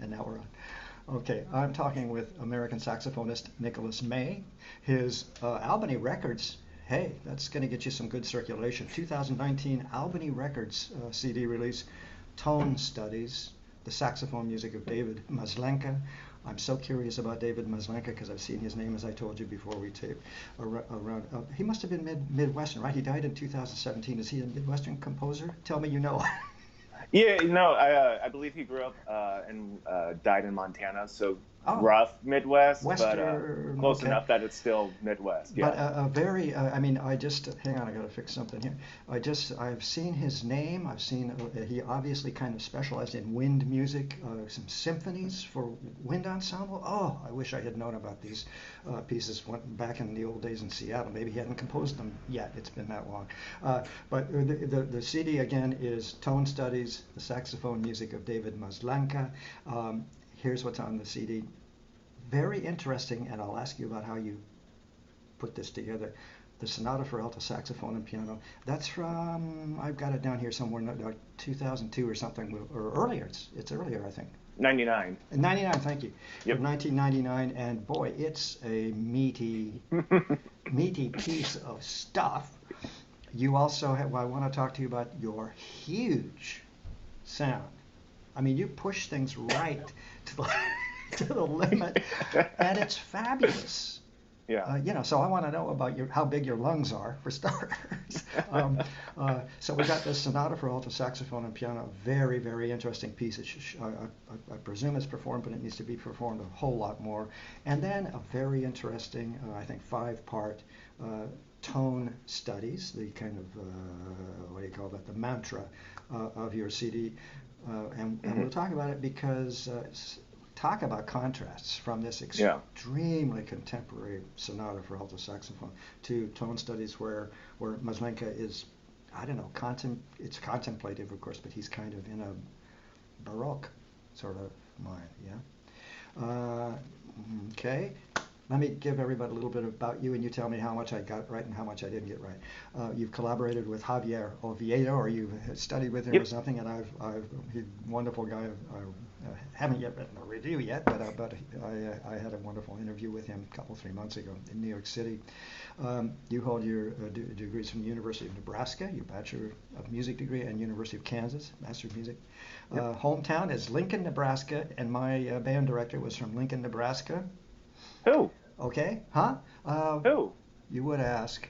And now we're on. Okay, I'm talking with American saxophonist Nicholas May. His Albany Records, hey, that's going to get you some good circulation. 2019 Albany Records CD release, Tone Studies, the saxophone music of David Maslanka. I'm so curious about David Maslanka because I've seen his name, as I told you before we taped, around. He must have been Midwestern, right? He died in 2017. Is he a Midwestern composer? Tell me you know. Yeah, I believe he grew up and died in Montana, so Oh, rough Midwest, but Western, close okay. enough that it's still Midwest. But Yeah. a very, I mean, I just, hang on, I gotta fix something here. I've seen his name. I've seen, he obviously kind of specialized in wind music, some symphonies for wind ensemble. Oh, I wish I had known about these pieces back in the old days in Seattle. Maybe he hadn't composed them yet. It's been that long. But the CD again is Tone Studies, the saxophone music of David Maslanka. Here's what's on the CD. Very interesting, and I'll ask you about how you put this together. The Sonata for Alto Saxophone and Piano. That's from, I've got it down here somewhere, 2002 or something, or earlier. It's earlier, I think. 99. 99, thank you. Yep. From 1999, and boy, it's a meaty, meaty piece of stuff. You also have, well, I want to talk to you about your huge sound. I mean, you push things right to the, to the limit, and it's fabulous. Yeah. So I want to know about how big your lungs are, for starters. So we got this Sonata for Alto Saxophone and Piano, very, very interesting piece. I presume it's performed, but it needs to be performed a whole lot more. And then a very interesting, I think, 5-part tone studies, the kind of, what do you call that, the mantra of your CD. And we'll talk about it because talk about contrasts from this extremely contemporary sonata for alto saxophone to tone studies where Maslenka is, I don't know, it's contemplative, of course, but he's kind of in a Baroque sort of mind, yeah? Okay. Let me give everybody a little bit about you, and you tell me how much I got right and how much I didn't get right. You've collaborated with Javier Oviedo, or you've studied with him or Yep. something, and he's a wonderful guy. I haven't yet written a review yet, but I had a wonderful interview with him a couple, 3 months ago in New York City. You hold your degrees from the University of Nebraska, your Bachelor of Music degree, and University of Kansas, Master of Music. Yep. Hometown is Lincoln, Nebraska, and my band director was from Lincoln, Nebraska. Who? Okay, huh? Who? You would ask.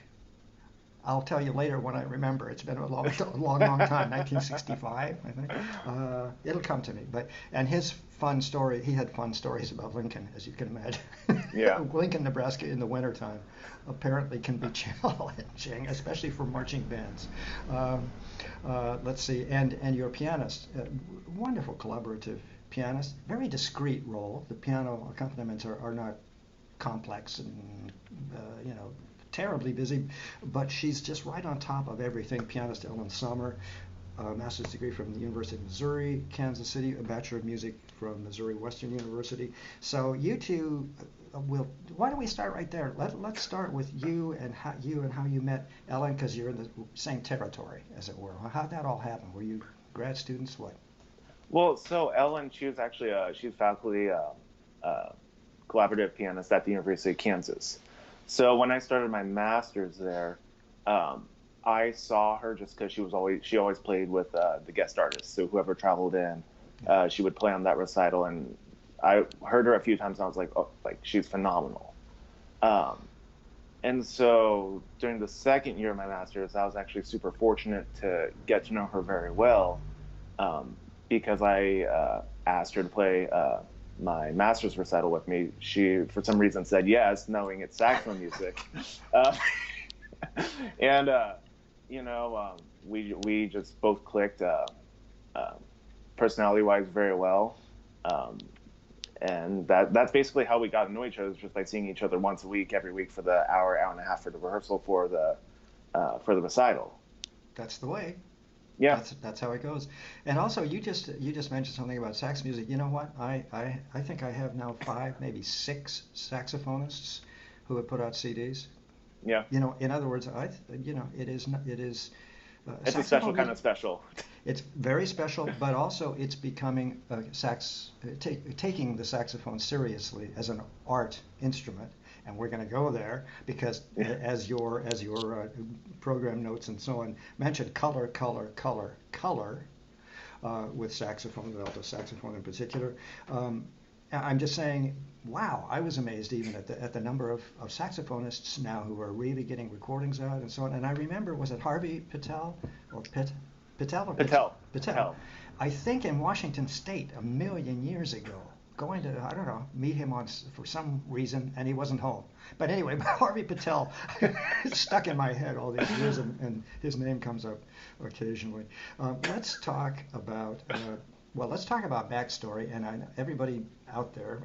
I'll tell you later when I remember. It's been a long, long time. 1965, I think. It'll come to me. And his fun story. He had fun stories about Lincoln, as you can imagine. Yeah. Lincoln, Nebraska, in the wintertime, apparently can be challenging, especially for marching bands. Let's see. And you're a pianist, wonderful collaborative pianist. Very discreet role. The piano accompaniments are not complex and terribly busy, but she's just right on top of everything. Pianist Ellen Sommer, a master's degree from the University of Missouri, Kansas City, a Bachelor of Music from Missouri Western University. So you two why don't we start right there? Let's start with you and how you met Ellen, because you're in the same territory, as it were. How'd that all happen? Were you grad students? What? Well, so Ellen, she was actually she's faculty collaborative pianist at the University of Kansas. So when I started my master's there, I saw her just because she always played with the guest artists. So whoever traveled in, she would play on that recital, and I heard her a few times, and I was like, oh, like she's phenomenal. And so during the second year of my master's, I was actually super fortunate to get to know her very well, because I asked her to play my master's recital with me. She, for some reason, said yes, knowing it's saxophone music. Uh, and we just both clicked personality-wise very well. Um, and that's basically how we got to know each other, just by seeing each other once a week, every week, for the hour and a half for the rehearsal for the recital. That's the way. Yeah. That's how it goes. And also, you just mentioned something about sax music. You know what? I think I have now 5, maybe 6 saxophonists who have put out CDs. Yeah. In other words, it is It's a special kind of special. It's very special, but also it's becoming taking the saxophone seriously as an art instrument, and we're going to go there because as your program notes and so on mentioned, color, with saxophone, the alto saxophone in particular. I'm just saying, wow, I was amazed even at the number of saxophonists now who are really getting recordings out and so on. And I remember, was it Harvey Patel or Patel. I think in Washington State a million years ago, going to, I don't know, meet him for some reason, and he wasn't home. But anyway, Harvey Patel stuck in my head all these years, and his name comes up occasionally. Let's talk about backstory, and everybody out there,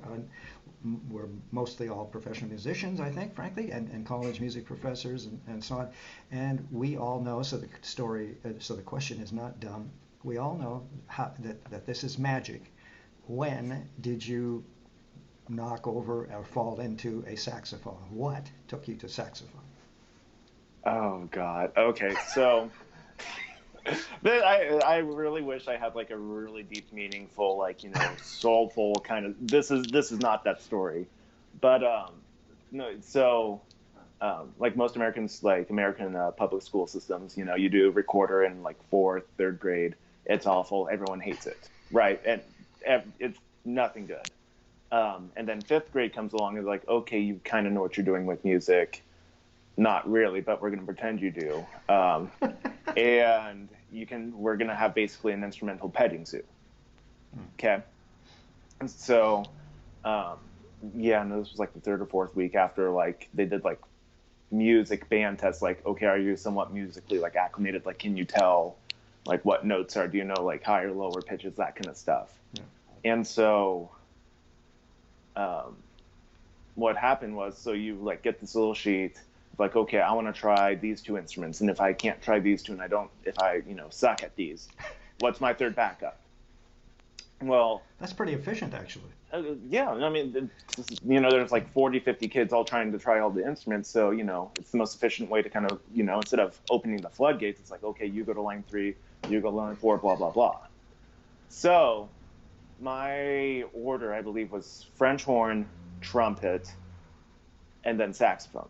we're mostly all professional musicians, I think, frankly, and college music professors and so on. And we all know, so the question is not dumb. We all know that this is magic. When did you knock over or fall into a saxophone? What took you to saxophone? Oh, God. Okay, so I really wish I had like a really deep, meaningful, like, soulful kind of. This is not that story, but no. So like most Americans, like American public school systems, you do recorder in like 4th, 3rd grade. It's awful. Everyone hates it, right? And it's nothing good. And then 5th grade comes along and is like, okay, you kind of know what you're doing with music. Not really, but we're going to pretend you do. And we're going to have basically an instrumental petting zoo. Okay. So, and this was like the 3rd or 4th week after like they did like music band tests. Like, okay, are you somewhat musically like acclimated? Like, can you tell like what notes are, do you know like higher, lower pitches, that kind of stuff. Yeah. And so, what happened was, so you like get this little sheet, like, okay, I want to try these 2 instruments, and if I can't try these 2, and if I suck at these, what's my 3rd backup? Well, that's pretty efficient, actually. Yeah, I mean, there's like 40, 50 kids all trying to try all the instruments, so it's the most efficient way to kind of, instead of opening the floodgates, it's like, okay, you go to line 3, you go to line 4, blah blah blah. So my order, I believe, was French horn, trumpet, and then saxophone.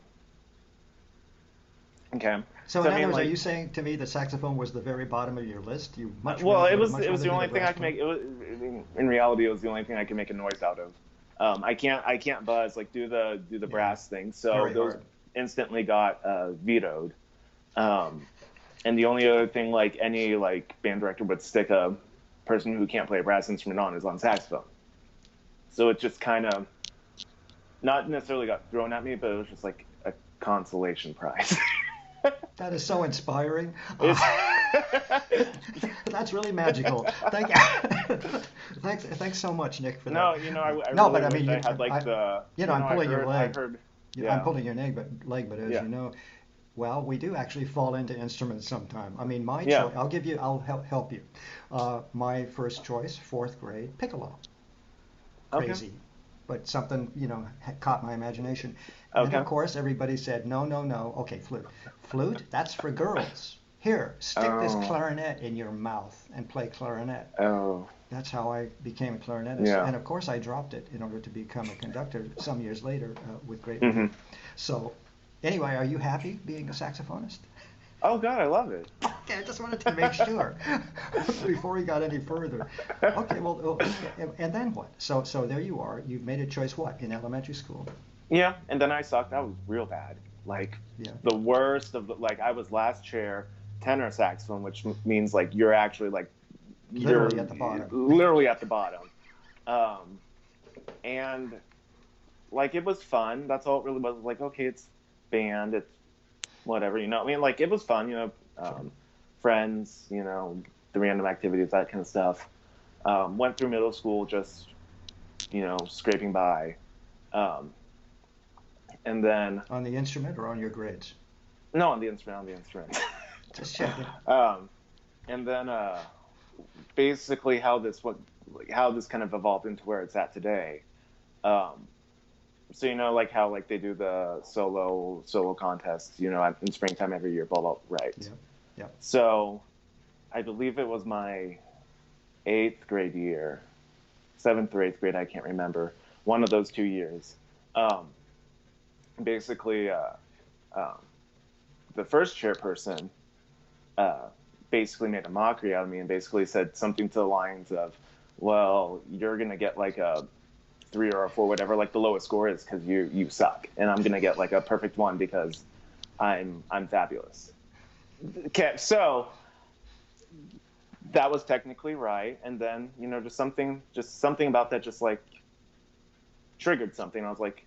Okay. So in other words, are you saying to me the saxophone was the very bottom of your list? It was the only thing I could make. In reality, it was the only thing I could make a noise out of. I can't buzz, like do the brass thing. So very those hard. Instantly got vetoed. And the only other thing, like any like band director would stick a person who can't play a brass instrument on is on saxophone. So it just kind of not necessarily got thrown at me, but it was just like a consolation prize. That is so inspiring. That's really magical. Thanks so much, Nick, for that. No, I had like I'm pulling your leg. Yeah. I'm pulling your leg, but as you know, well, we do actually fall into instruments sometime. I mean, my choice. I'll help you. My first choice, 4th grade, piccolo. Crazy. Okay. But something, caught my imagination. And of course, everybody said, no. Okay, flute. Flute, that's for girls. Here, stick this clarinet in your mouth and play clarinet. Oh. That's how I became a clarinetist. Yeah. And of course, I dropped it in order to become a conductor some years later with great relief. So, anyway, are you happy being a saxophonist? Oh, God, I love it. Okay, I just wanted to make sure before we got any further. Okay, well, and then what? So there you are. You've made a choice, what, in elementary school? Yeah, and then I sucked. I was real bad. Like, the worst of like, I was last chair tenor saxophone, which means, like, you're actually, like, literally at the bottom. Literally at the bottom. And, like, it was fun. That's all it really was. Like, okay, it's band, it's whatever, I mean, like, it was fun, sure. Friends, the random activities, that kind of stuff. Went through middle school just, scraping by. And then... On the instrument or on your grades? No, on the instrument. Just checking. And then basically how this kind of evolved into where it's at today. So like how like they do the solo contests, in springtime every year, blah blah, right? Yeah. So I believe it was my 8th grade year, 7th or 8th grade, I can't remember, one of those 2 years. Um, basically, um, the first chairperson uh, basically made a mockery out of me and basically said something to the lines of, well, you're going to get like a 3 or a 4, whatever, like the lowest score is, because you suck. And I'm going to get like a perfect 1 because I'm fabulous. Okay, so that was technically right. And then, just something about that just like triggered something. I was like,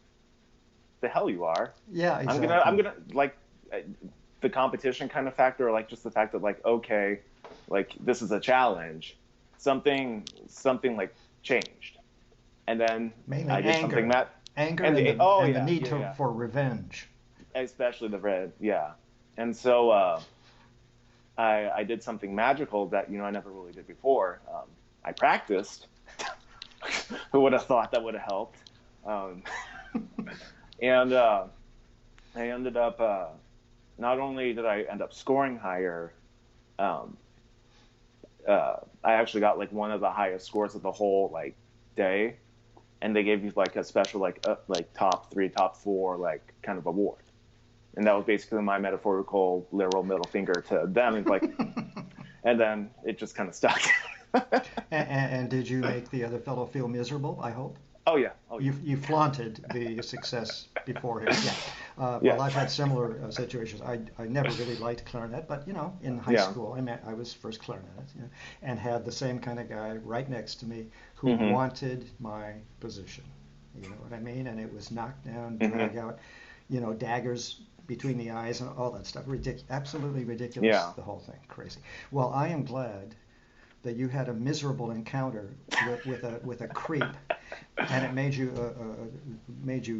the hell you are. Yeah, I'm gonna like the competition kind of factor, or like just the fact that like, okay, like this is a challenge. Something like changed. And then mainly I did something that, anger, and and oh the yeah, need yeah, yeah, for revenge. especially the red, yeah. And so I did something magical that I never really did before. I practiced. Who would have thought that would have helped? Um, and I ended up not only did I end up scoring higher, um, I actually got like one of the highest scores of the whole like day, and they gave you like a special like top 3, top 4 like kind of award, and that was basically my metaphorical literal middle finger to them. It's like, and then it just kind of stuck. And did you make the other fellow feel miserable? I hope. Oh yeah, oh yeah. You flaunted the success before him. Yeah. Well, Yeah. I've had similar situations. I never really liked clarinet, but in high Yeah. school, I was first clarinet, and had the same kind of guy right next to me who Mm-hmm. wanted my position. You know what I mean? And it was knock down, Mm-hmm. drag out, daggers between the eyes and all that stuff. Absolutely ridiculous. Yeah. The whole thing, crazy. Well, I am glad that you had a miserable encounter with a creep, and it made you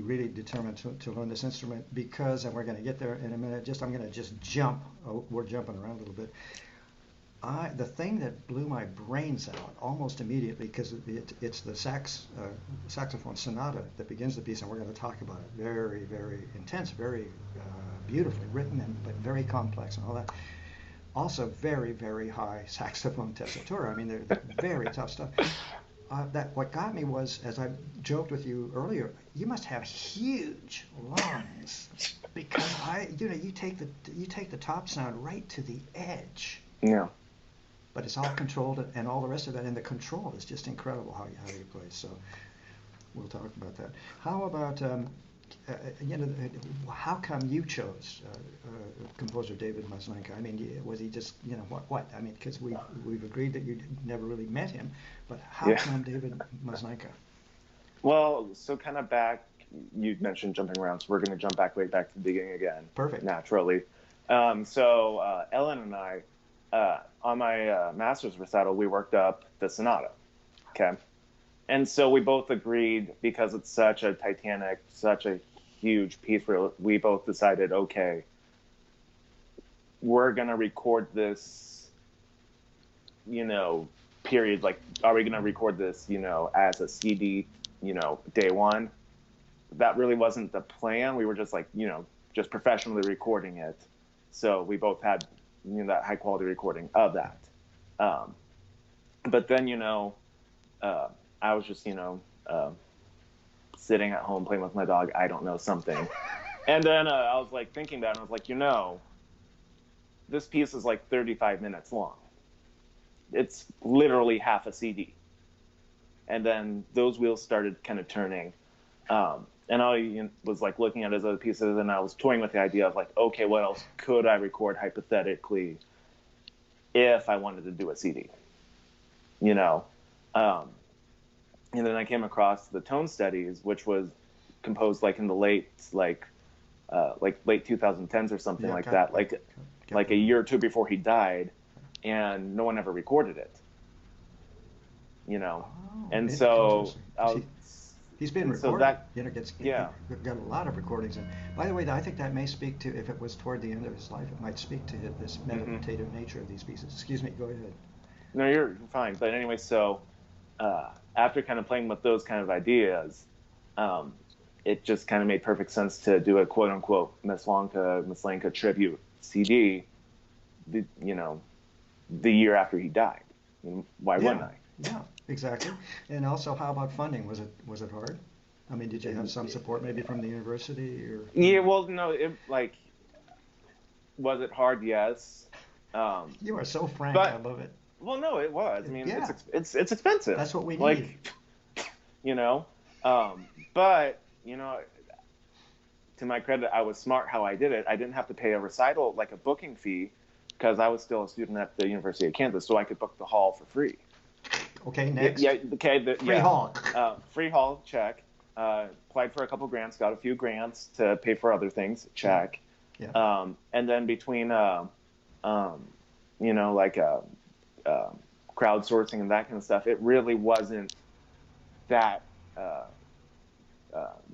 really determined to learn this instrument, because, and we're going to get there in a minute. I'm going to just jump. We're jumping around a little bit. The thing that blew my brains out almost immediately, because it's the saxophone sonata that begins the piece, and we're going to talk about it. Very, very intense, very beautifully written, but very complex and all that. Also very, very high saxophone tessitura. I mean, they're very tough stuff. That what got me was, as I joked with you earlier, you must have huge lungs, because you take the top sound right to the edge. Yeah. But it's all controlled, and all the rest of that, and the control is just incredible how you play. So we'll talk about that. How about how come you chose composer David Maslanka? I mean, was he just what? I mean, because we've agreed that you never really met him, but how come David Maslanka? Well, so kind of back, you mentioned jumping around, so we're going to jump back way back to the beginning again. Perfect. Naturally. So Ellen and I, on my master's recital, we worked up the sonata. Okay. And so we both agreed, because it's such a titanic, such a huge piece, where we both decided, okay, we're going to record this, period. Like, are we going to record this, as a CD, day one? That really wasn't the plan. We were just like, just professionally recording it. So we both had, that high quality recording of that. But then, I was just, sitting at home playing with my dog, I don't know, something. And then I was like thinking about it, and I was like, this piece is like 35 minutes long. It's literally half a CD. And then those wheels started kind of turning. And I was like looking at his other pieces, and I was toying with the idea of like, okay, what else could I record hypothetically if I wanted to do a CD? And then I came across the Tone Studies, which was composed like in the late 2010s or something like that, like a year or two before he died, and no one ever recorded it. And so he's been recorded. So that, got a lot of recordings. And by the way, I think that may speak to, if it was toward the end of his life, it might speak to this meditative nature of these pieces. Excuse me, go ahead. No, you're fine. But anyway, so after kind of playing with those kind of ideas, it just kind of made perfect sense to do a quote unquote Maslanka tribute CD, the year after he died. Why wouldn't Yeah, I? yeah, exactly. And also, how about funding? Was it hard? I mean, did you have some support maybe from the university or? Yeah, well, no, was it hard? Yes. You are so frank. I But love it. well, no, it was. I mean, Yeah, it's expensive. that's what we need. Like, you know, but to my credit, I was smart how I did it. I didn't have to pay a recital, like a booking fee, because I was still a student at the University of Kansas, so I could book the hall for free. Okay, next. Yeah, okay, Free hall. free hall, check. Applied for a couple grants, got a few grants to pay for other things, check. Yeah. And then between, like crowdsourcing and that kind of stuff, it really wasn't that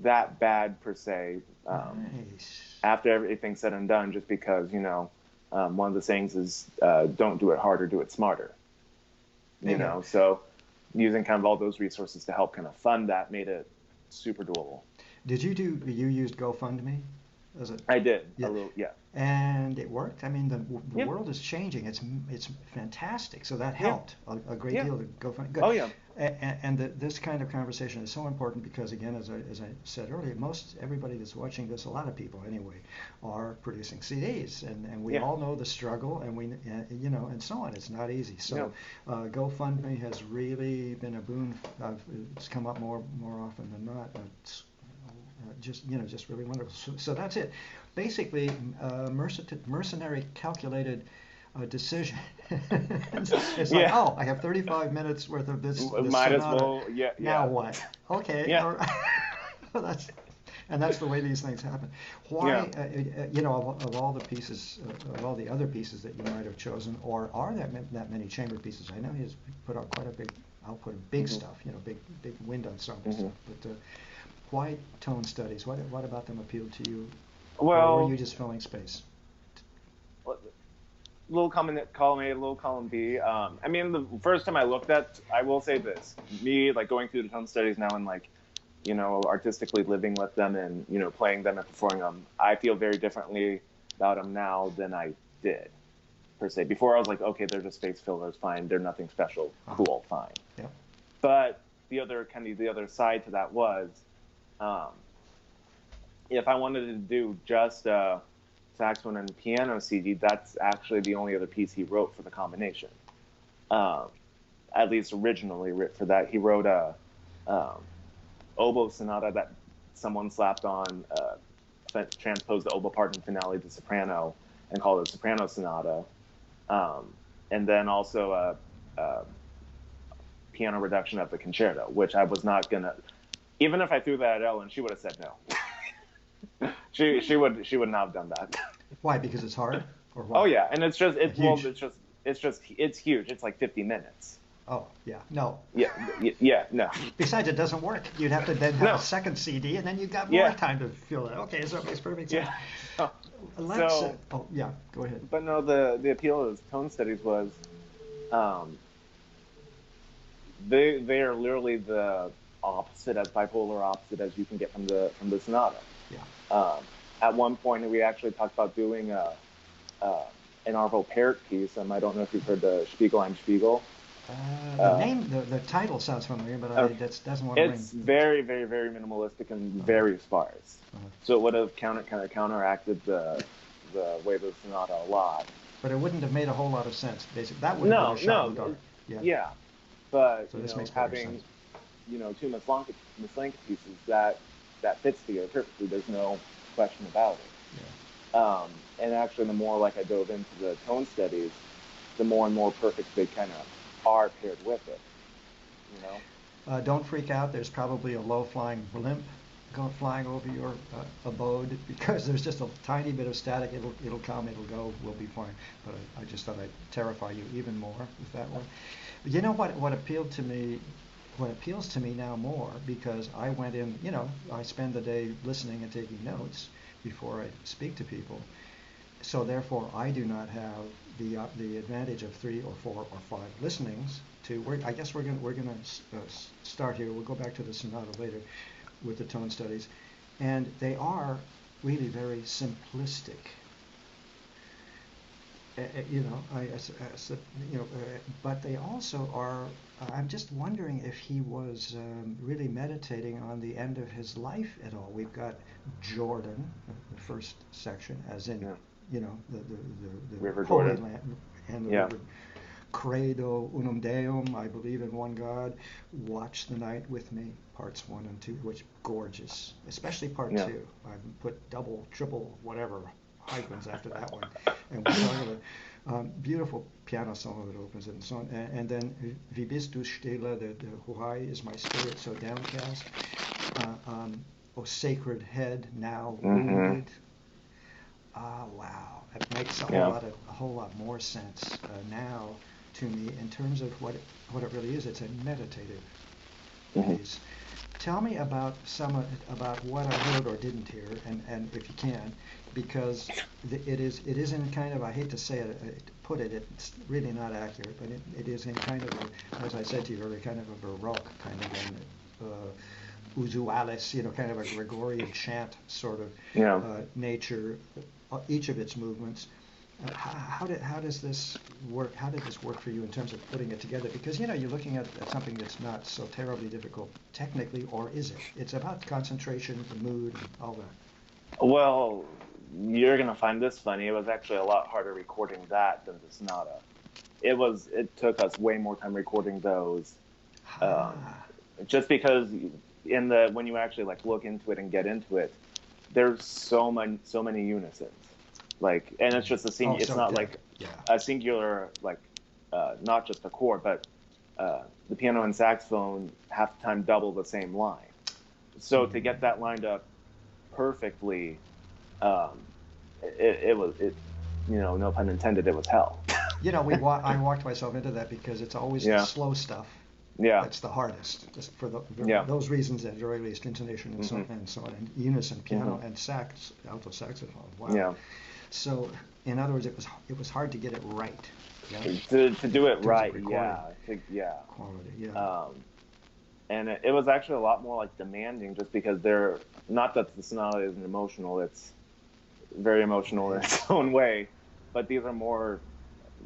that bad per se. Nice. After everything's said and done, just because one of the sayings is don't do it harder, do it smarter. So using kind of all those resources to help kind of fund that made it super doable. You used GoFundMe? I did. Yeah. A little, yeah. And it worked. I mean, the Yeah. world is changing. It's fantastic. So that helped a great Yeah. deal to GoFundMe. Good. Oh yeah. And this kind of conversation is so important because, again, as I said earlier, everybody that's watching this, a lot of people anyway, are producing CDs, and we Yeah. all know the struggle, and and so on. It's not easy. So GoFundMe has really been a boon. It's come up more often than not. It's just really wonderful. So that's it. Basically, mercenary calculated decision. It's like, Yeah. I have 35 minutes worth of this Might as sonata. well. Yeah. Now what? Okay. Yeah. All right. That's the way these things happen. Why, of all the pieces, of all the other pieces that you might have chosen, or are there that many chamber pieces? I know he's put out quite a big output of big stuff, big wind ensemble stuff. But why tone studies? What about them appealed to you? Well, or were you just filling space? Little column A, little column B. I mean, the first time I looked at, I will say this: me like going through the tone studies now and like, artistically living with them and playing them and performing them, I feel very differently about them now than I did per se. Before I was like, okay, they're just space fillers, fine. They're nothing special, cool, fine. Yeah. But the other side to that was, if I wanted to do just saxophone and piano CD, that's actually the only other piece he wrote for the combination. At least originally for that, he wrote a oboe sonata that someone slapped on, transposed the oboe part in finale to soprano and called it soprano sonata. And then also a piano reduction of the concerto, which I was not gonna. Even if I threw that at Ellen, she would have said no. she would not have done that. Why? Because it's hard, or what? Oh yeah, and it's huge. It's huge. It's like 50 minutes. Oh yeah, no. Yeah, no. Besides, it doesn't work. You'd have to then have a second CD, and then you've got more time to fill it. Okay, so it makes perfect sense. Yeah. Go ahead. But no, the appeal of tone studies was, they are literally the opposite, as bipolar opposite as you can get from the sonata. Yeah. At one point, we actually talked about doing an Arvo Pärt piece. I don't know if you've heard the Spiegel, I'm Spiegel. The title sounds familiar, but that doesn't want to ring. It's very, very, very minimalistic and very sparse. So it would have counteracted the way the sonata a lot. But it wouldn't have made a whole lot of sense, basically. That would have been a shot in the dark. Yeah. But so this makes having two Maslanka pieces that fits together perfectly, there's no question about it. Yeah. And actually, the more like I dove into the tone studies, the more and more perfect they kind of are paired with it. Don't freak out. There's probably a low-flying blimp flying over your abode because there's just a tiny bit of static. It'll come, it'll go, we'll be fine. But I just thought I'd terrify you even more with that one. But you know what appealed to me? What appeals to me now more, because I went in, I spend the day listening and taking notes before I speak to people. So therefore, I do not have the advantage of 3 or 4 or 5 listenings. I guess we're going to start here. We'll go back to the sonata later with the tone studies, and they are really very simplistic. you know, but they also are. I'm just wondering if he was really meditating on the end of his life at all. We've got Jordan, the first section, as in, Yeah. you know, the River Holy Jordan. Land and the Yeah. river. Credo unum Deum, I believe in one God. Watch the night with me, parts 1 and 2, which gorgeous, especially part Yeah. 2. I put double, triple, whatever hyphens after that one, and we'll talk about beautiful piano solo that opens it and so on. And then Wie bist du stille, the why is my spirit so downcast? O sacred head now wounded. Wow, it makes a whole lot more sense now to me in terms of what it really is. It's a meditative piece. Tell me about about what I heard or didn't hear, and if you can, because it is in kind of, I hate to say it, it's really not accurate, but it is in kind of a, as I said to you earlier, kind of a Baroque kind of usualis, you know, kind of a Gregorian chant sort of nature, each of its movements. How does this work? How did this work for you in terms of putting it together? Because, you know, you're looking at something that's not so terribly difficult technically, or is it? It's about concentration, the mood, and all that. Well, you're gonna find this funny. It was actually a lot harder recording that than the sonata. It took us way more time recording those, just because when you actually like look into it and get into it, there's so many unisons. Like, and it's just it's not like a singular, like, not just a chord, but the piano and saxophone half the time double the same line. So to get that lined up perfectly, it was, you know, no pun intended, it was hell. You know, I walked myself into that because it's always the slow stuff. Yeah. That's the hardest, just for those reasons, at the very least, intonation and so on, and unison, piano and alto saxophone. Wow. Yeah. So, in other words, it was hard to get it right. Yeah? To do it right, Quality, yeah. And it was actually a lot more like demanding, just because not that the sonata isn't emotional, it's very emotional in its own way, but these are more,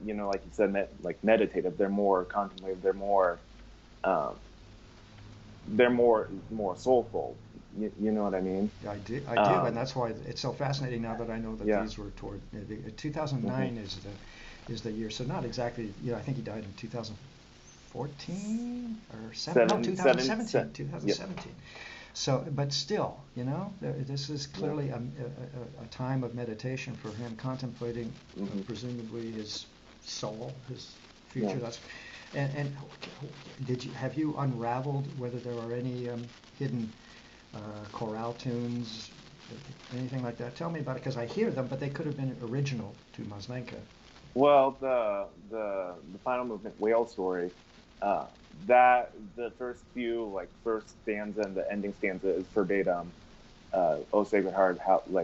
you know, like you said, like meditative. They're more contemplative. They're more soulful. You know what I mean? I do, and that's why it's so fascinating now that I know that these were toward 2009 is the year. So not exactly. You know, I think he died in 2014 or 2017. 2017. Yep. So, but still, you know, this is clearly a time of meditation for him, contemplating presumably his soul, his future. Yeah. That's. And have you unraveled whether there are any hidden chorale tunes, anything like that? Tell me about it, because I hear them, but they could have been original to Maslanka. Well, the final movement, Whale Story, that the first stanza and the ending stanza is verbatim. "Oh Sacred Heart,"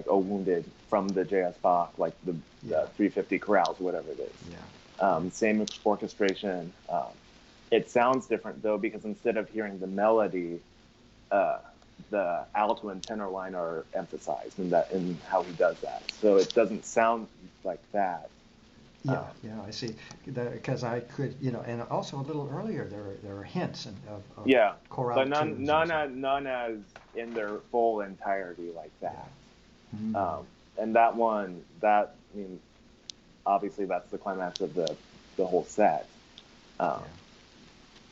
"Oh Wounded" from the J.S. Bach, like the 350 chorales, whatever it is. Yeah. Same orchestration. It sounds different though, because instead of hearing the melody, the alto and tenor line are emphasized in how he does that. So it doesn't sound like that. Yeah, I see. Because I could, you know, and also a little earlier there are hints of chorale, but none as in their full entirety like that. Yeah. And that one, I mean, obviously that's the climax of the whole set.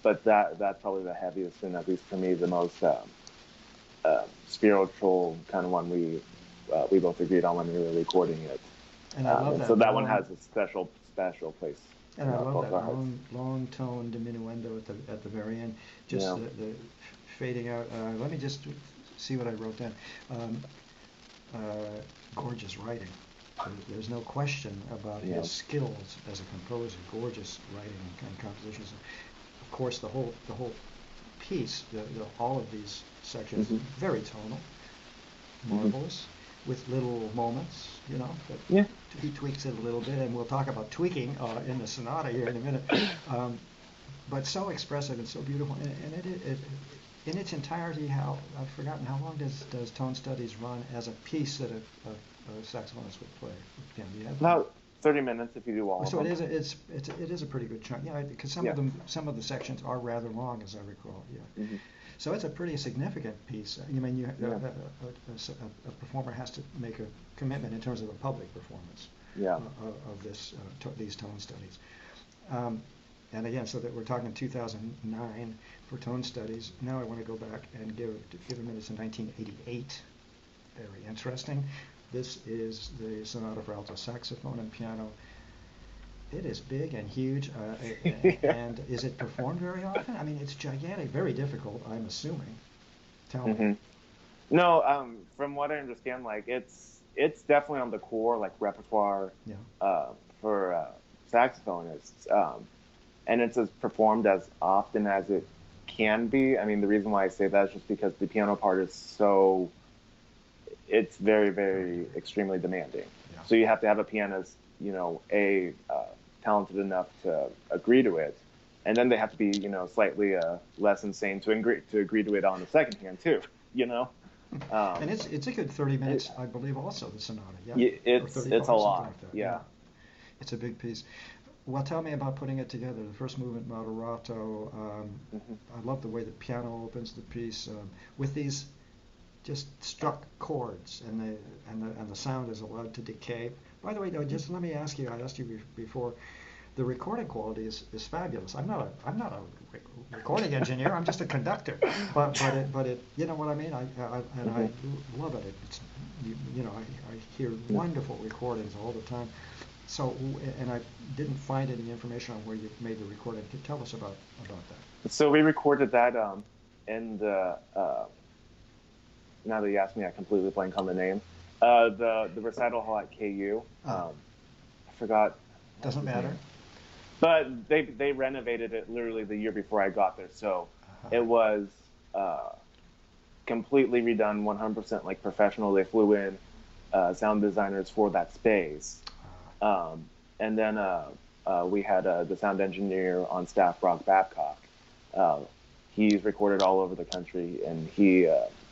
But that's probably the heaviest, and at least for me the most spiritual kind of one we both agreed on when we were recording it. And I love that. So that one has a special place. And I love that long tone diminuendo at the very end, just the fading out. Let me just see what I wrote down. Gorgeous writing. There's no question about his skills as a composer. Gorgeous writing and compositions. Of course, the whole piece, all of these sections, very tonal, marvelous, with little moments, you know. But he tweaks it a little bit, and we'll talk about tweaking in the sonata here in a minute. But so expressive and so beautiful, and it in its entirety. I've forgotten how long does tone studies run as a piece that a saxophonist would play? About 30 minutes if you do all of So them. it is a pretty good chunk. Yeah, because some of the sections are rather long, as I recall. Yeah. Mm-hmm. So it's a pretty significant piece. I mean, a performer has to make a commitment in terms of a public performance of these tone studies. And again, so that we're talking 2009 for tone studies. Now I want to go back and give a minute to 1988. Very interesting. This is the Sonata for alto saxophone and piano. It is big and huge, and is it performed very often? I mean, it's gigantic, very difficult, I'm assuming. Tell me. No, from what I understand, like it's definitely on the core like repertoire for saxophonists, and it's as performed as often as it can be. I mean, the reason why I say that is just because the piano part is it's very, very extremely demanding. Yeah. So you have to have a pianist, talented enough to agree to it, and then they have to be, slightly less insane to agree to it on the second hand too. And it's a good 30 minutes, I believe, also the sonata. Yeah, it's a lot. Like that. Yeah, it's a big piece. Well, tell me about putting it together. The first movement, moderato. I love the way the piano opens the piece with these just struck chords, and the sound is allowed to decay. By the way, though, just let me ask you. I asked you before. The recording quality is fabulous. I'm not a recording engineer. I'm just a conductor. But it you know what I mean. I love it. It's I hear wonderful recordings all the time. So and I didn't find any information on where you made the recording. Tell us about that. So we recorded that in the. Now that you asked me, I completely blank on the name. The recital hall at KU. I forgot. Doesn't matter. But they renovated it literally the year before I got there, so it was completely redone, 100% like professional. They flew in sound designers for that space, and then we had the sound engineer on staff, Brock Babcock. He's recorded all over the country, and he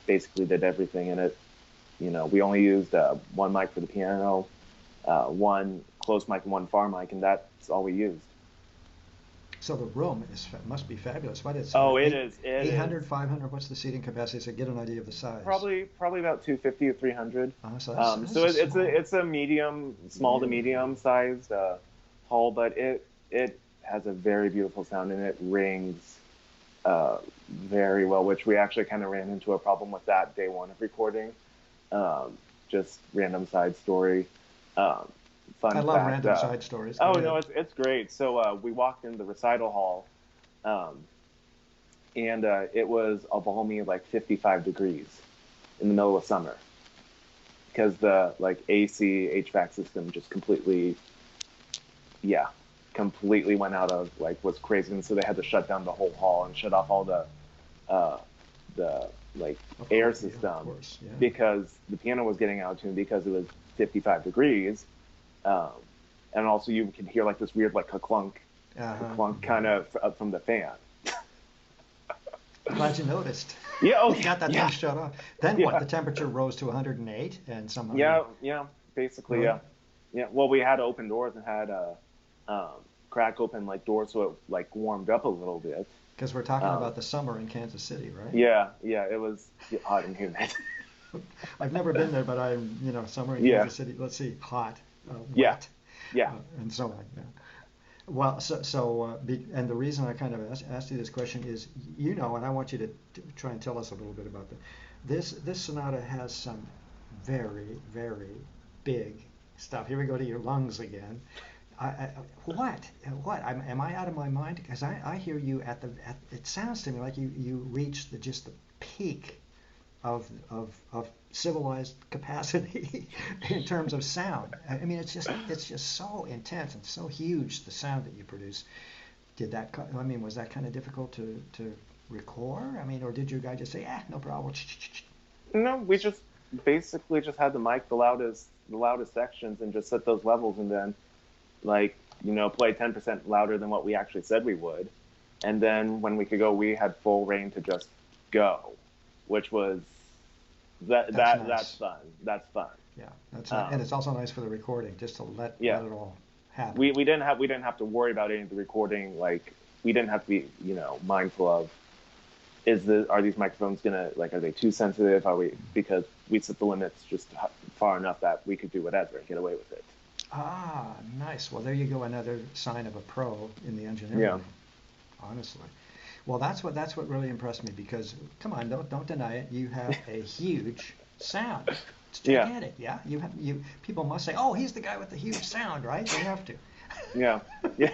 basically did everything in it. We only used one mic for the piano, one close mic and one far mic, and that's all we used. So the room must be fabulous. What is it is 800, 500? What's the seating capacity? So get an idea of the size. Probably about 250 or 300. So it's a small to medium sized hall, but it has a very beautiful sound, and it rings very well, which we actually kind of ran into a problem with that day one of recording. Just random side story. I love random side stories. No, it's great. So we walked in the recital hall, and it was a balmy 55 degrees in the middle of summer, because the AC HVAC system just completely went out of was crazy, and so they had to shut down the whole hall and shut off all the air system, because the piano was getting out of tune because it was 55 degrees. And also you can hear this weird clunk kind of from the fan. I'm glad you noticed. Yeah, you got that thing shut off. Then what? The temperature rose to 108 and somehow. Yeah, basically, really? Yeah. Well, we had open doors and had crack open doors, so it warmed up a little bit. Because we're talking about the summer in Kansas City, right? Yeah, it was hot and humid. I've never been there, but summer in Kansas City. Let's see, hot. Wet, and so on. Yeah. Well, and the reason I kind of asked you this question is, and I want you to try and tell us a little bit about this. This sonata has some very, very big stuff. Here we go to your lungs again. What? Am I out of my mind? Because I hear you it sounds to me like you reach the peak of civilized capacity in terms of sound. I mean, it's just so intense and so huge, the sound that you produce. Was that kind of difficult to record? I mean, or did your guy just say, no problem? No, we just basically just had the mic the loudest sections and just set those levels, and then play 10% louder than what we actually said we would. And then when we could go, we had full reign to just go, which was That's that's nice. fun. That's fun. Yeah, that's nice. And Um, it's also nice for the recording, just to yeah, let it all happen. we didn't have to worry about any of the recording. Like we didn't have to be mindful of are these microphones gonna like are they too sensitive? Are we because we set the limits just far enough that we could do whatever and get away with it. Ah, nice. Well, there you go, another sign of a pro in the engineering Yeah. room, honestly. Well, that's what really impressed me because come on, don't deny it. You have a huge sound. It's Yeah. gigantic. Yeah, you people must say, "Oh, he's the guy with the huge sound," right? They have to. Yeah. Yeah.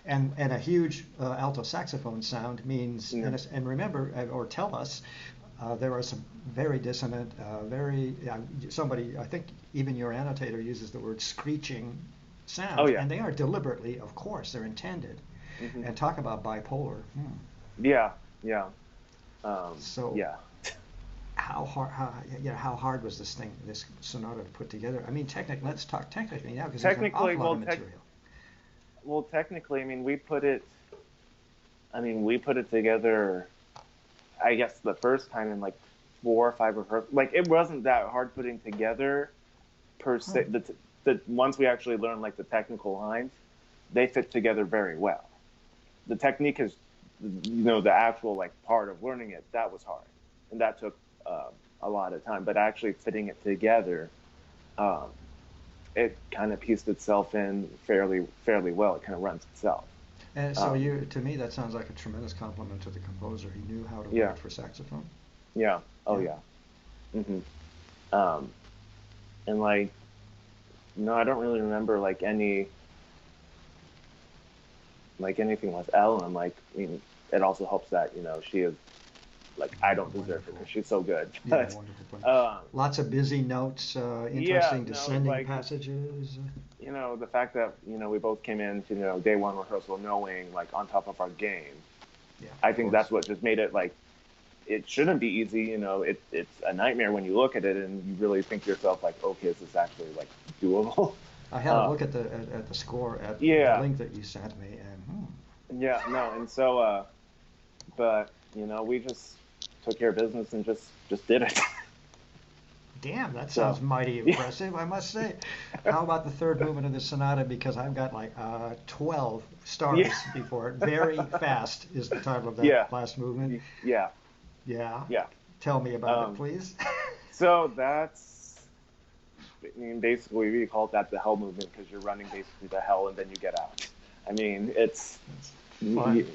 And a huge alto saxophone sound means Yeah. and remember or tell us there are some very dissonant, very somebody I think even your annotator uses the word screeching Oh sounds, yeah. and they are deliberately, of course, they're intended. Hmm. And talk about bipolar. Yeah. Yeah. So Yeah. how hard was this sonata to put together? I mean, technically, let's talk technically now because there's an Technically, awful lot of material. technically, I mean, we put it together. I guess the first time in like 4 or 5 rehearsals. Like it wasn't that hard putting together per Huh. se. The once we actually learned like the technical lines, they fit together very well. The technique is, the actual like part of learning it that was hard, and that took a lot of time. But actually fitting it together, um, it kind of pieced itself in fairly well. It kind of runs itself. And so Um, to me, that sounds like a tremendous compliment to the composer. He knew how to yeah, write for saxophone. yeah, oh Yeah. yeah. Hmm. Um, and like, no, I don't really remember like anything with Ellen. Like, I mean, it also helps that she is like I don't deserve her Wonderful. because she's so good. Yeah, But wonderful player. um, Lots of busy notes, yeah, interesting no, descending like passages. the fact that we both came into day one rehearsal knowing like on top of our game. Yeah, I of think course. that's what just made it like it shouldn't be easy. It's a nightmare when you look at it and you really think to yourself like, okay, is this actually like doable? I had a Um, look at the score at the yeah, link that you sent me, and yeah, no, and so but we just took care of business and just did it. damn, that sounds So mighty yeah, impressive, I must say. How about the third movement of the sonata? Because I've got like 12 yeah, stars before it. Very fast is the title of that yeah, last movement. yeah, Yeah. yeah. Tell me about it, Um, please. so I mean, basically we call that the hell movement because you're running basically to hell and then you get out. I mean, it's, That's fun.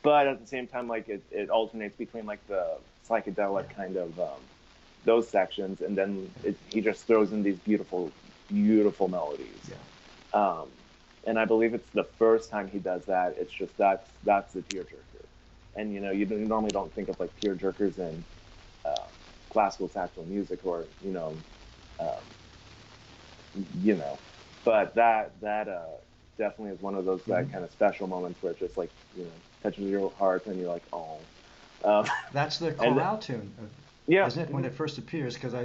but at the same time, like it alternates between like the psychedelic Yeah. kind of those sections, and then he just throws in these beautiful melodies. Yeah. Um, and I believe it's the first time he does that. It's just that's the tearjerker, and you normally don't think of like tearjerkers in uh, classical saxophone music or um, you know, but that definitely is one of those Hmm. that kind of special moments where it just like touches your heart and you're like oh, um, That's the and chorale tune, yeah, isn't it, when mhm, it first appears? Because I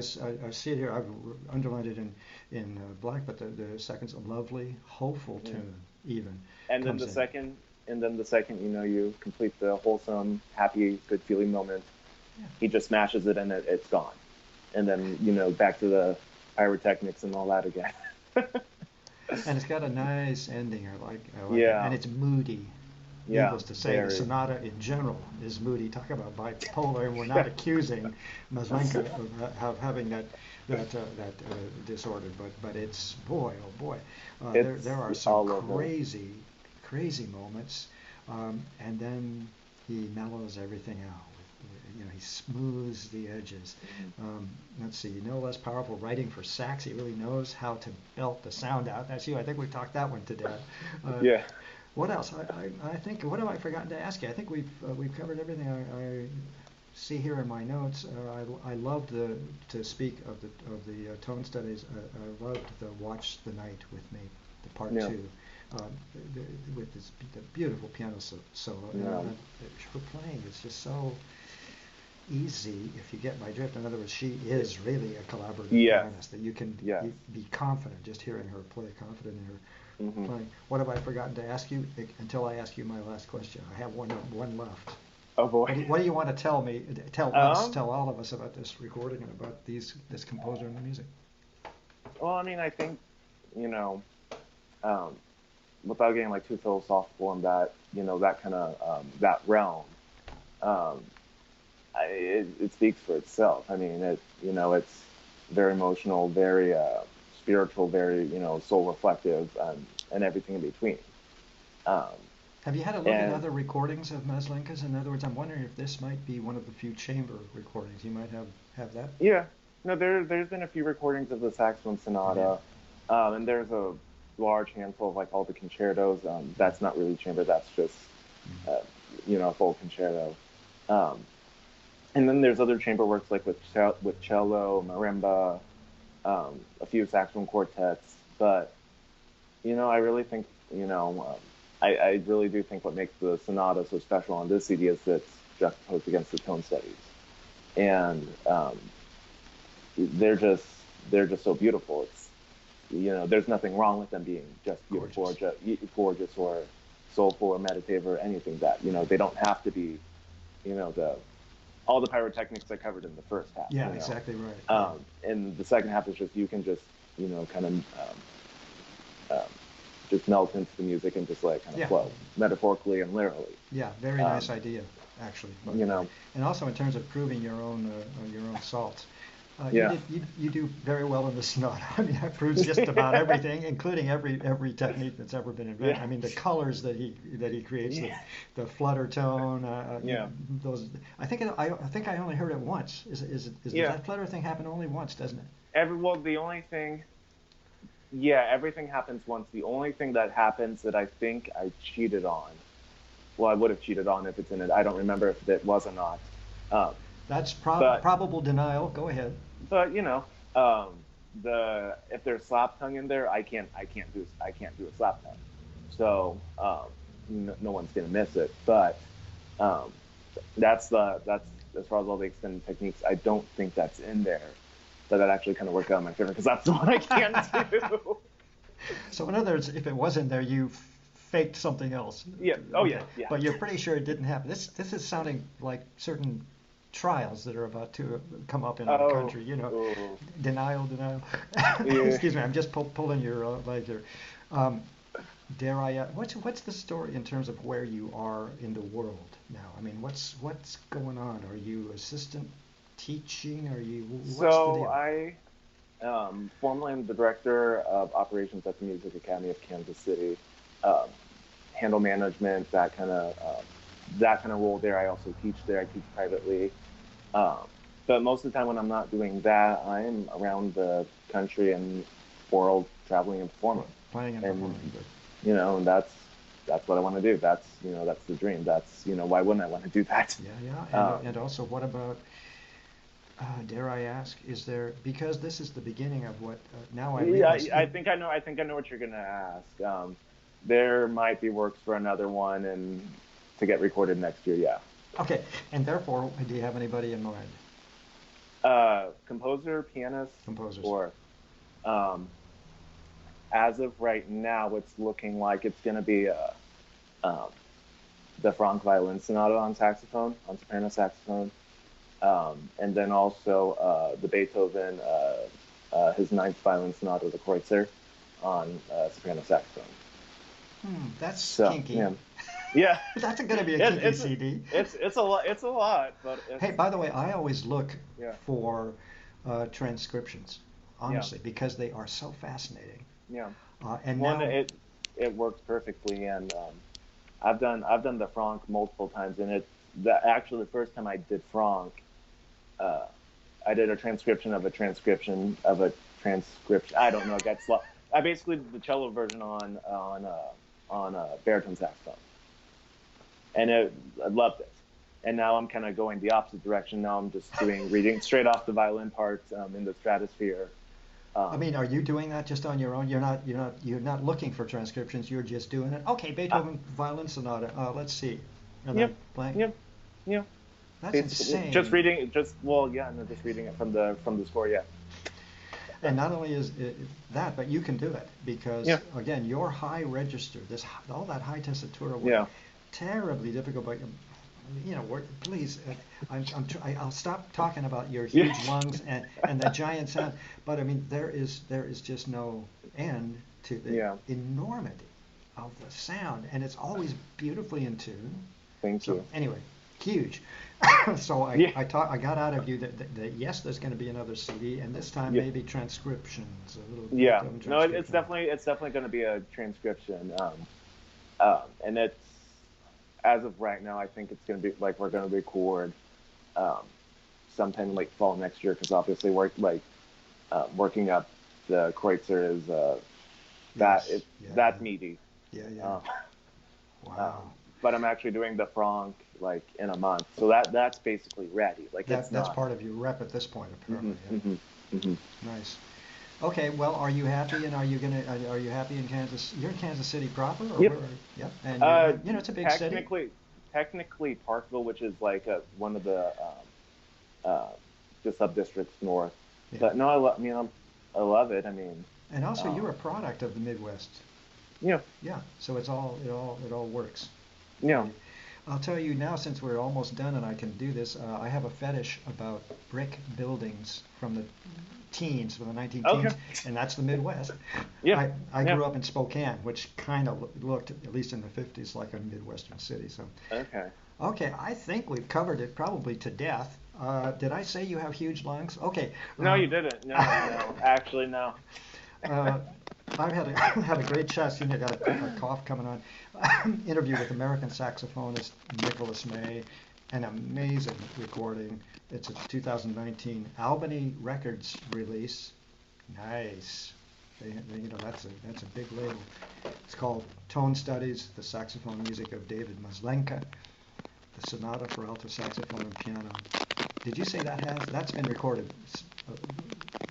see it here. I've underlined it in black, but the second's a lovely, hopeful yeah. tune even And then comes the in. second, you complete the wholesome, happy, good feeling moment. Yeah. He just smashes it and it's gone, and then back to the pyrotechnics and all that again. And it's got a nice ending. I like it, and Yeah, it's moody. yeah, Needless to say, the very. sonata in general is moody. Talk about bipolar, and we're not accusing Maslanka of having that disorder, but it's boy oh boy, there It's are some all over. crazy moments, and then he mellows everything out. He smooths the edges. Mhm. Let's see, no less powerful writing for sax. He really knows how to belt the sound out. That's you. I think we've talked that one to death. Uh, Yeah, what else? I think. What have I forgotten to ask you? I think we've covered everything I see here in my notes. I loved to speak of the tone studies. I loved the Watch the Night with Me, the part yeah, two, um, with the beautiful piano solo. And yeah, her playing is just so easy, if you get my drift. In other words, she is really a collaborative yes, pianist that you can yes. be confident just hearing her play, confident in her Hmm. playing. What have I forgotten to ask you until I ask you my last question? I have one left. Oh boy. What do you want to tell me, tell all of us about this recording and about this composer and the music? Well, I mean, I think, you know, um, without getting like too philosophical in that, that kind of that realm, um, it speaks for itself. I mean, it's very emotional, very spiritual, very, soul reflective, and everything in between. Um, Have you had a look at other recordings of Maslanka's? In other words, I'm wondering if this might be one of the few chamber recordings. You might have that? Yeah. No, there's been a few recordings of the saxophone sonata, and there's a large handful of like all the concertos. That's not really chamber. That's just a full concerto. Um, and then there's other chamber works like with cello, marimba, a few saxophone quartets. But I really think I really do think what makes the sonata so special on this CD is that it's juxtaposed against the tone studies, and they're just so beautiful. It's there's nothing wrong with them being just beautiful or just gorgeous or soulful or meditative or anything that they don't have to be all the pyrotechnics I covered in the first half. Yeah, exactly right. And the second half is just you can just kind of just melt into the music and just like kind of flow metaphorically and literally. Yeah, very nice idea, actually. But, and also in terms of proving your own salts. You do very well in the sonata. I mean, that proves just about everything, including every technique that's ever been invented. Yeah. I mean, the colors that he creates, the flutter tone. Those. I think I only heard it once. Does that flutter thing happen only once, doesn't it? The only thing. Yeah, everything happens once. The only thing that happens that I think I cheated on. Well, I would have cheated on if it's in it. I don't remember if it was or not. That's probable denial. Go ahead. But if there's slap tongue in there, I can't do a slap tongue. So no one's gonna miss it. But that's as far as all the extended techniques. I don't think that's in there. So that actually kind of worked out in my favor because that's the one I can't do. So in other words, if it was in there, you faked something else. Yeah. Oh okay. Yeah. But you're pretty sure it didn't happen. This is sounding like certain trials that are about to come up in our country. Denial. Excuse me, I'm just pulling your leg here. Dare I? What's the story in terms of where you are in the world now? I mean, what's going on? Are you assistant teaching? Are you? What's the deal? I formerly am the director of operations at the Music Academy of Kansas City. Handle management, that kind of role there. I also teach there. I teach privately. But most of the time when I'm not doing that, I'm around the country and world traveling and performing. Playing and performing. And that's what I want to do. That's the dream. That's why wouldn't I want to do that? Yeah. And also, what about? Dare I ask? Is there, because this is the beginning of what now I realize? Yeah, I think I know what you're gonna ask. There might be works for another one and to get recorded next year. Yeah. Okay, and therefore, do you have anybody in mind? Composer, pianist, composers, or as of right now, it's looking like it's gonna be the Franck violin sonata on soprano saxophone. And then also the Beethoven, his ninth violin sonata, the Kreutzer, on soprano saxophone. That's kinky. Yeah. That's going to be a kinky CD. It's a lot. It's a lot. But hey, by the way, I always look for transcriptions, honestly, because they are so fascinating. Yeah. And now it works perfectly, and I've done the Franck multiple times, and actually the first time I did Franck. I did a transcription of a transcription of a transcription. I don't know. It got slow. I basically did the cello version on baritone saxophone, and I loved it. And now I'm kind of going the opposite direction. Now I'm just reading straight off the violin parts in the stratosphere. I mean, are you doing that just on your own? You're not looking for transcriptions. You're just doing it. Okay, Beethoven violin sonata. Let's see. And then playing. Yeah. That's insane. Just reading it from the score, yeah. And not only is it that, but you can do it because again, your high register, all that high tessitura work, terribly difficult. But please, I'll stop talking about your Yeah. huge lungs and the giant sound, but I mean, there is just no end to the Yeah. enormity of the sound, and it's always beautifully in tune. Thank So you. anyway, huge. So Yeah. I got out of you that yes, there's going to be another CD, and this time Yeah. maybe transcriptions, a little bit Yeah. of No, it's transcription. definitely going to be a transcription. And it's, as of right now, I think it's going to be like we're going to record um, sometime like fall next year, because obviously working up the Kreutzer is Yes, yeah, that meaty. yeah, yeah. Um, um, Wow. but I'm actually doing the Franck like in a month, so that's basically ready. Like it's That's not. part of your rep at this point, Hmm. apparently. Hmm. Hmm. Yeah. Nice. Okay, well, are you happy? And are you happy in Kansas? You're in Kansas City proper, or Yep. where? Yep. And Uh, it's a big city. technically, technically Parkville, which is like one of uh, the sub districts north. Yeah. But no, I mean, I love it. I mean, And also, um, you're a product of the Midwest. you know, Yeah. So it all works you for know, you. I'll tell you now, since we're almost done, and I can do this. I have a fetish about brick buildings from the teens, from the 19 okay, teens, and that's the Midwest. yeah, I yeah, grew up in Spokane, which kind of looked, at least in the 50s, like a Midwestern city. So, okay. okay, I think we've covered it probably to death. Did I say you have huge lungs? Okay. No, you didn't. No, no, actually, no. Uh, I've had a had a great chat. See, I got a cough coming on. Interview with American saxophonist Nicholas May, an amazing recording. It's a 2019 Albany Records release. Nice. That's a big label. It's called Tone Studies: The Saxophone Music of David Maslanka, the Sonata for alto saxophone and piano. Did you say that's been recorded uh,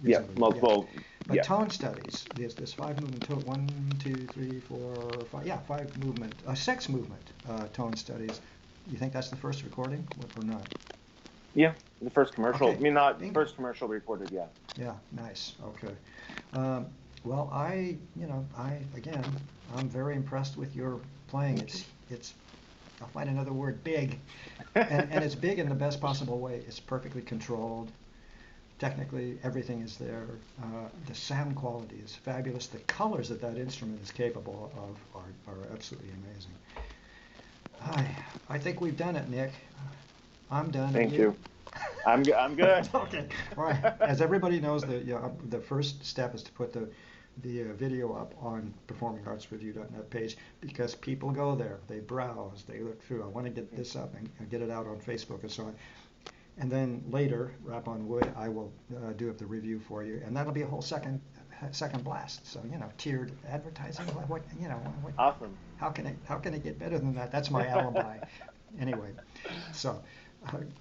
Yeah, recently? Yeah. multiple. But Yeah, tone studies, there's five movement, one, two, three, four, five, yeah, five movement, six movement tone studies. You think that's the first recording or not? yeah. The first commercial. Okay, I mean, not bingo. first commercial recorded. Yeah. Yeah, nice. Okay. Um, well, again, I'm very impressed with your playing. Thank you. It's I'll find another word, big, and it's big in the best possible way. It's perfectly controlled. Technically, everything is there. The sound quality is fabulous. The colors that instrument is capable of are absolutely amazing. I think we've done it, Nick. I'm done. Are Thank you? you. I'm good. Okay. All right. As everybody knows, the first step is to put the video up on performingartsreview.net page, because people go there, they browse, they look through. I want to get this up and get it out on Facebook and so on. And then later, rap on wood, I will do up the review for you, and that'll be a whole second blast. So tiered advertising. What, Awesome. how can it get better than that? That's my alibi. Anyway, so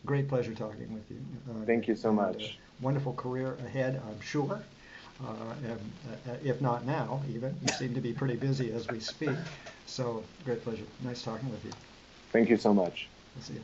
great pleasure talking with you. Thank you so and, much. wonderful career ahead, I'm sure. And, if not now, even you seem to be pretty busy as we speak. So great pleasure. Nice talking with you. Thank you so much. We'll see you.